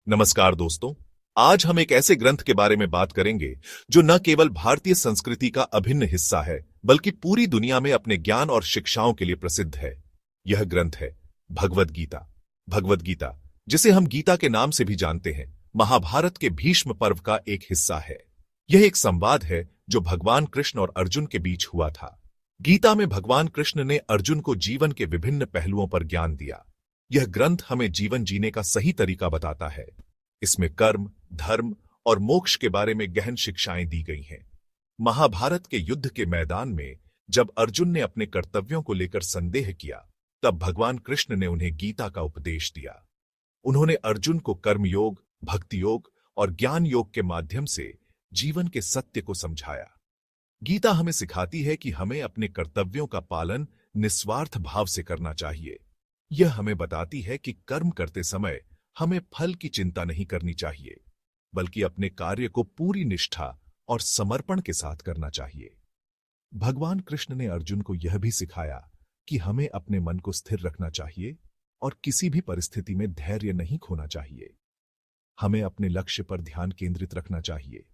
नमस्कार दोस्तों। आज हम एक ऐसे ग्रंथ के बारे में बात करेंगे जो न केवल भारतीय संस्कृति का अभिन्न हिस्सा है बल्कि पूरी दुनिया में अपने ज्ञान और शिक्षाओं के लिए प्रसिद्ध है। यह ग्रंथ है भगवद गीता। भगवद गीता, जिसे हम गीता के नाम से भी जानते हैं, महाभारत के भीष्म पर्व का एक हिस्सा है। यह एक संवाद है जो भगवान कृष्ण और अर्जुन के बीच हुआ था। गीता में भगवान कृष्ण ने अर्जुन को जीवन के विभिन्न पहलुओं पर ज्ञान दिया। यह ग्रंथ हमें जीवन जीने का सही तरीका बताता है। इसमें कर्म, धर्म और मोक्ष के बारे में गहन शिक्षाएं दी गई हैं। महाभारत के युद्ध के मैदान में जब अर्जुन ने अपने कर्तव्यों को लेकर संदेह किया, तब भगवान कृष्ण ने उन्हें गीता का उपदेश दिया। उन्होंने अर्जुन को कर्मयोग, भक्ति योग और ज्ञान योग के माध्यम से जीवन के सत्य को समझाया। गीता हमें सिखाती है कि हमें अपने कर्तव्यों का पालन निस्वार्थ भाव से करना चाहिए। यह हमें बताती है कि कर्म करते समय हमें फल की चिंता नहीं करनी चाहिए, बल्कि अपने कार्य को पूरी निष्ठा और समर्पण के साथ करना चाहिए। भगवान कृष्ण ने अर्जुन को यह भी सिखाया कि हमें अपने मन को स्थिर रखना चाहिए और किसी भी परिस्थिति में धैर्य नहीं खोना चाहिए। हमें अपने लक्ष्य पर ध्यान केंद्रित रखना चाहिए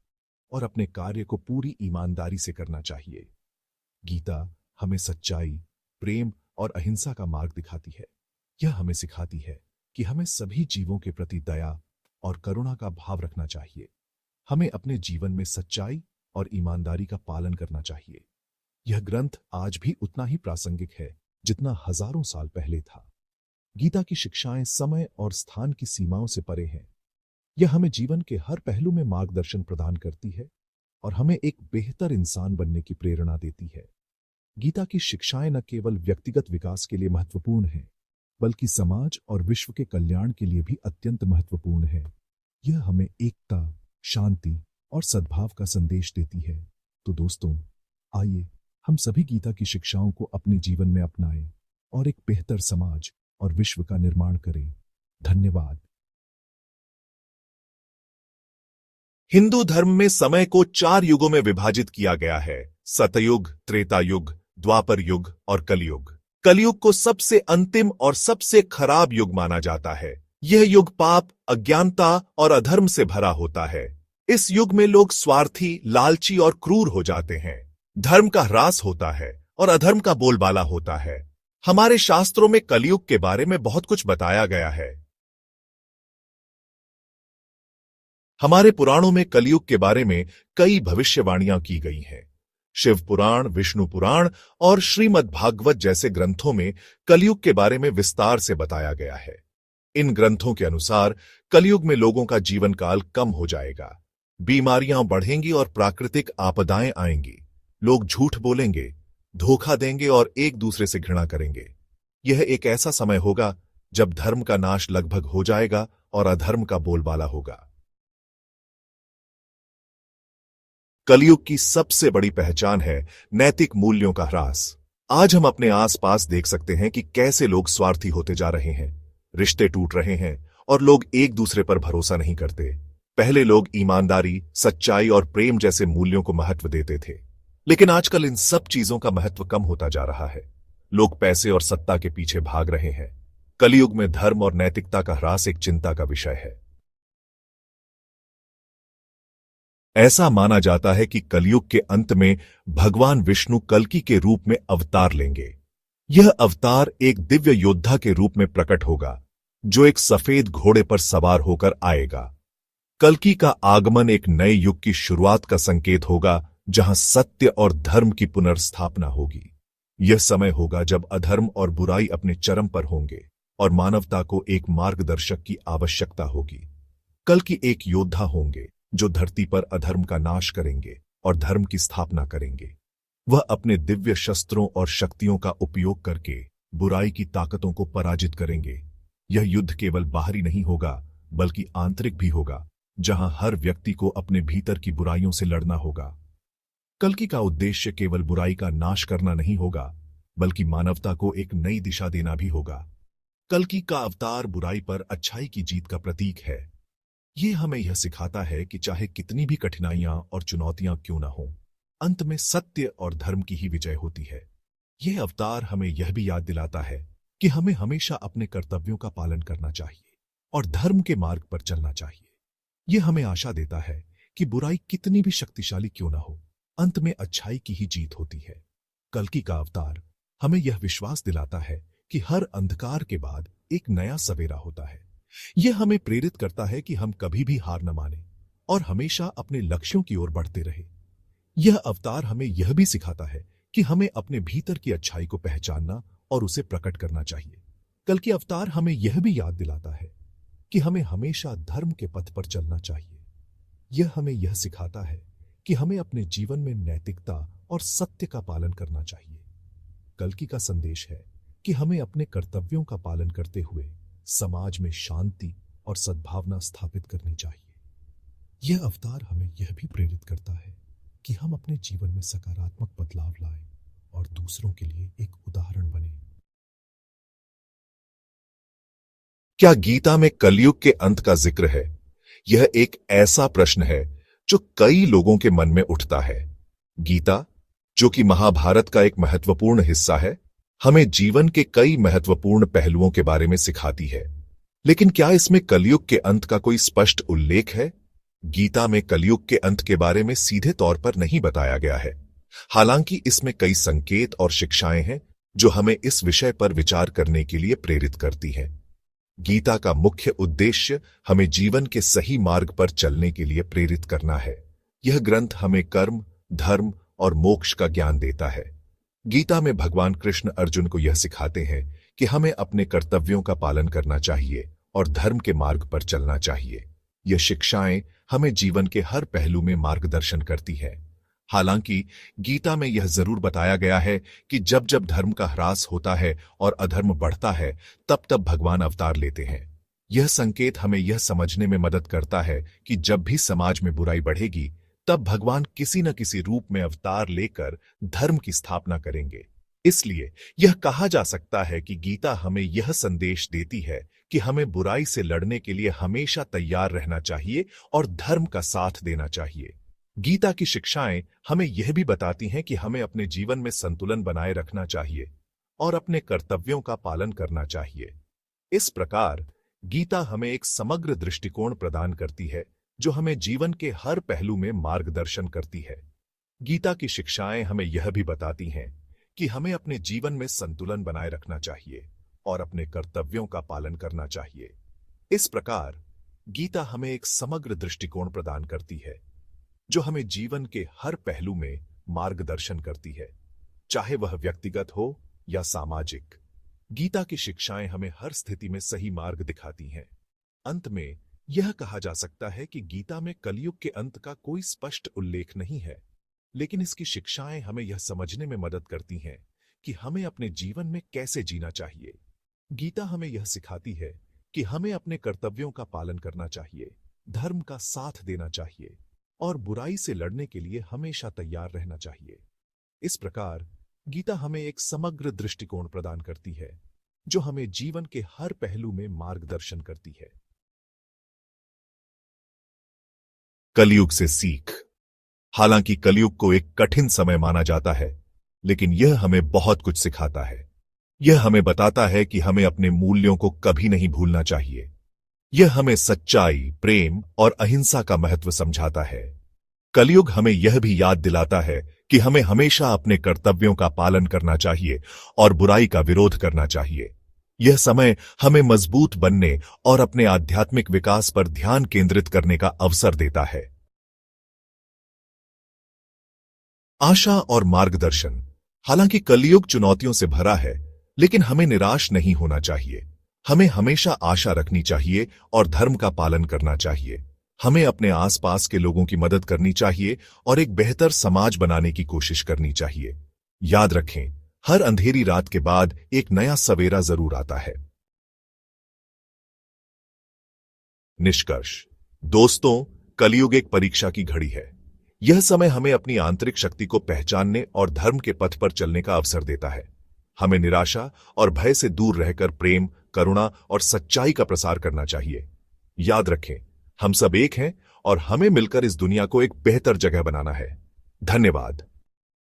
और अपने कार्य को पूरी ईमानदारी से करना चाहिए। गीता हमें सच्चाई, प्रेम और अहिंसा का मार्ग दिखाती है। यह हमें सिखाती है कि हमें सभी जीवों के प्रति दया और करुणा का भाव रखना चाहिए। हमें अपने जीवन में सच्चाई और ईमानदारी का पालन करना चाहिए। यह ग्रंथ आज भी उतना ही प्रासंगिक है जितना हजारों साल पहले था। गीता की शिक्षाएं समय और स्थान की सीमाओं से परे हैं। यह हमें जीवन के हर पहलू में मार्गदर्शन प्रदान करती है और हमें एक बेहतर इंसान बनने की प्रेरणा देती है। गीता की शिक्षाएं न केवल व्यक्तिगत विकास के लिए महत्वपूर्ण हैं, बल्कि समाज और विश्व के कल्याण के लिए भी अत्यंत महत्वपूर्ण है। यह हमें एकता, शांति और सद्भाव का संदेश देती है। तो दोस्तों, आइए हम सभी गीता की शिक्षाओं को अपने जीवन में अपनाएं और एक बेहतर समाज और विश्व का निर्माण करें। धन्यवाद। हिंदू धर्म में समय को 4 युगों में विभाजित किया गया है: सतयुग, त्रेता युग, द्वापर युग और कलयुग। कलयुग को सबसे अंतिम और सबसे खराब युग माना जाता है। यह युग पाप, अज्ञानता और अधर्म से भरा होता है। इस युग में लोग स्वार्थी, लालची और क्रूर हो जाते हैं। धर्म का ह्रास होता है और अधर्म का बोलबाला होता है। हमारे शास्त्रों में कलयुग के बारे में बहुत कुछ बताया गया है। हमारे पुराणों में कलयुग के बारे में कई भविष्यवाणियां की गई हैं। शिव पुराण, विष्णु पुराण और श्रीमद् भागवत जैसे ग्रंथों में कलयुग के बारे में विस्तार से बताया गया है। इन ग्रंथों के अनुसार कलयुग में लोगों का जीवन काल कम हो जाएगा, बीमारियां बढ़ेंगी और प्राकृतिक आपदाएं आएंगी। लोग झूठ बोलेंगे, धोखा देंगे और एक दूसरे से घृणा करेंगे। यह एक ऐसा समय होगा जब धर्म का नाश लगभग हो जाएगा और अधर्म का बोलबाला होगा। कलयुग की सबसे बड़ी पहचान है नैतिक मूल्यों का ह्रास। आज हम अपने आसपास देख सकते हैं कि कैसे लोग स्वार्थी होते जा रहे हैं, रिश्ते टूट रहे हैं और लोग एक दूसरे पर भरोसा नहीं करते। पहले लोग ईमानदारी, सच्चाई और प्रेम जैसे मूल्यों को महत्व देते थे, लेकिन आजकल इन सब चीजों का महत्व कम होता जा रहा है। लोग पैसे और सत्ता के पीछे भाग रहे हैं। कलयुग में धर्म और नैतिकता का ह्रास एक चिंता का विषय है। ऐसा माना जाता है कि कलयुग के अंत में भगवान विष्णु कल्कि के रूप में अवतार लेंगे। यह अवतार एक दिव्य योद्धा के रूप में प्रकट होगा, जो एक सफेद घोड़े पर सवार होकर आएगा। कल्कि का आगमन एक नए युग की शुरुआत का संकेत होगा, जहां सत्य और धर्म की पुनर्स्थापना होगी। यह समय होगा जब अधर्म और बुराई अपने चरम पर होंगे और मानवता को एक मार्गदर्शक की आवश्यकता होगी। कल्कि एक योद्धा होंगे जो धरती पर अधर्म का नाश करेंगे और धर्म की स्थापना करेंगे। वह अपने दिव्य शस्त्रों और शक्तियों का उपयोग करके बुराई की ताकतों को पराजित करेंगे। यह युद्ध केवल बाहरी नहीं होगा, बल्कि आंतरिक भी होगा, जहां हर व्यक्ति को अपने भीतर की बुराइयों से लड़ना होगा। कल्कि का उद्देश्य केवल बुराई का नाश करना नहीं होगा, बल्कि मानवता को एक नई दिशा देना भी होगा। कल्कि का अवतार बुराई पर अच्छाई की जीत का प्रतीक है। यह हमें यह सिखाता है कि चाहे कितनी भी कठिनाइयां और चुनौतियां क्यों न हों, अंत में सत्य और धर्म की ही विजय होती है। यह अवतार हमें यह भी याद दिलाता है कि हमें हमेशा अपने कर्तव्यों का पालन करना चाहिए और धर्म के मार्ग पर चलना चाहिए। यह हमें आशा देता है कि बुराई कितनी भी शक्तिशाली क्यों न हो, अंत में अच्छाई की ही जीत होती है। कल्कि का अवतार हमें यह विश्वास दिलाता है कि हर अंधकार के बाद एक नया सवेरा होता है। यह हमें प्रेरित करता है कि हम कभी भी हार न माने और हमेशा अपने लक्ष्यों की ओर बढ़ते रहे। यह अवतार हमें यह भी सिखाता है कि हमें अपने भीतर की अच्छाई को पहचानना और उसे प्रकट करना चाहिए। कल्कि अवतार हमें यह भी याद दिलाता है कि हमें हमेशा धर्म के पथ पर चलना चाहिए। यह हमें यह सिखाता है कि हमें अपने जीवन में नैतिकता और सत्य का पालन करना चाहिए। कल्कि का संदेश है कि हमें अपने कर्तव्यों का पालन करते हुए समाज में शांति और सद्भावना स्थापित करनी चाहिए। यह अवतार हमें यह भी प्रेरित करता है कि हम अपने जीवन में सकारात्मक बदलाव लाएं और दूसरों के लिए एक उदाहरण बने। क्या गीता में कलयुग के अंत का जिक्र है? यह एक ऐसा प्रश्न है जो कई लोगों के मन में उठता है। गीता, जो कि महाभारत का एक महत्वपूर्ण हिस्सा है, हमें जीवन के कई महत्वपूर्ण पहलुओं के बारे में सिखाती है। लेकिन क्या इसमें कलयुग के अंत का कोई स्पष्ट उल्लेख है? गीता में कलयुग के अंत के बारे में सीधे तौर पर नहीं बताया गया है। हालांकि इसमें कई संकेत और शिक्षाएं हैं जो हमें इस विषय पर विचार करने के लिए प्रेरित करती हैं। गीता का मुख्य उद्देश्य हमें जीवन के सही मार्ग पर चलने के लिए प्रेरित करना है। यह ग्रंथ हमें कर्म, धर्म और मोक्ष का ज्ञान देता है। गीता में भगवान कृष्ण अर्जुन को यह सिखाते हैं कि हमें अपने कर्तव्यों का पालन करना चाहिए और धर्म के मार्ग पर चलना चाहिए। यह शिक्षाएं हमें जीवन के हर पहलू में मार्गदर्शन करती है। हालांकि गीता में यह जरूर बताया गया है कि जब जब धर्म का ह्रास होता है और अधर्म बढ़ता है, तब तब भगवान अवतार लेते हैं। यह संकेत हमें यह समझने में मदद करता है कि जब भी समाज में बुराई बढ़ेगी, तब भगवान किसी न किसी रूप में अवतार लेकर धर्म की स्थापना करेंगे। इसलिए यह कहा जा सकता है कि गीता हमें यह संदेश देती है कि हमें बुराई से लड़ने के लिए हमेशा तैयार रहना चाहिए और धर्म का साथ देना चाहिए। गीता की शिक्षाएं हमें यह भी बताती हैं कि हमें अपने जीवन में संतुलन बनाए रखना चाहिए और अपने कर्तव्यों का पालन करना चाहिए। इस प्रकार गीता हमें एक समग्र दृष्टिकोण प्रदान करती है जो हमें जीवन के हर पहलू में मार्गदर्शन करती है। गीता की शिक्षाएं हमें यह भी बताती हैं कि हमें अपने जीवन में संतुलन बनाए रखना चाहिए और अपने कर्तव्यों का पालन करना चाहिए। इस प्रकार गीता हमें एक समग्र दृष्टिकोण प्रदान करती है जो हमें जीवन के हर पहलू में मार्गदर्शन करती है, चाहे वह व्यक्तिगत हो या सामाजिक। गीता की शिक्षाएं हमें हर स्थिति में सही मार्ग दिखाती हैं। अंत में यह कहा जा सकता है कि गीता में कलयुग के अंत का कोई स्पष्ट उल्लेख नहीं है, लेकिन इसकी शिक्षाएं हमें यह समझने में मदद करती हैं कि हमें अपने जीवन में कैसे जीना चाहिए। गीता हमें यह सिखाती है कि हमें अपने कर्तव्यों का पालन करना चाहिए, धर्म का साथ देना चाहिए और बुराई से लड़ने के लिए हमेशा तैयार रहना चाहिए। इस प्रकार गीता हमें एक समग्र दृष्टिकोण प्रदान करती है जो हमें जीवन के हर पहलू में मार्गदर्शन करती है। कलयुग से सीख। हालांकि कलयुग को एक कठिन समय माना जाता है, लेकिन यह हमें बहुत कुछ सिखाता है। यह हमें बताता है कि हमें अपने मूल्यों को कभी नहीं भूलना चाहिए। यह हमें सच्चाई, प्रेम और अहिंसा का महत्व समझाता है। कलयुग हमें यह भी याद दिलाता है कि हमें हमेशा अपने कर्तव्यों का पालन करना चाहिए और बुराई का विरोध करना चाहिए। यह समय हमें मजबूत बनने और अपने आध्यात्मिक विकास पर ध्यान केंद्रित करने का अवसर देता है। आशा और मार्गदर्शन। हालांकि कलयुग चुनौतियों से भरा है, लेकिन हमें निराश नहीं होना चाहिए। हमें हमेशा आशा रखनी चाहिए और धर्म का पालन करना चाहिए। हमें अपने आसपास के लोगों की मदद करनी चाहिए और एक बेहतर समाज बनाने की कोशिश करनी चाहिए। याद रखें, हर अंधेरी रात के बाद एक नया सवेरा जरूर आता है। निष्कर्ष। दोस्तों, कलयुग एक परीक्षा की घड़ी है। यह समय हमें अपनी आंतरिक शक्ति को पहचानने और धर्म के पथ पर चलने का अवसर देता है। हमें निराशा और भय से दूर रहकर प्रेम, करुणा और सच्चाई का प्रसार करना चाहिए। याद रखें, हम सब एक हैं और हमें मिलकर इस दुनिया को एक बेहतर जगह बनाना है। धन्यवाद।